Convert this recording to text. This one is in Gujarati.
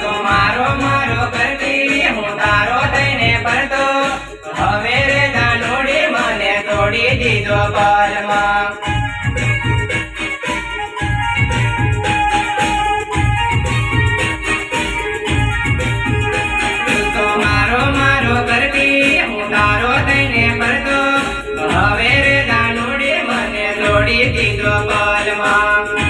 તો મારો મારો કરતી હું તારો થઈને પડતો હવે રે દાનોડી મને તોડી દીધો પલમાં તો મારો મારો કરતી હું તારો થઈને પડતો હવે રે દાનોડી મને તોડી દીધો પલમાં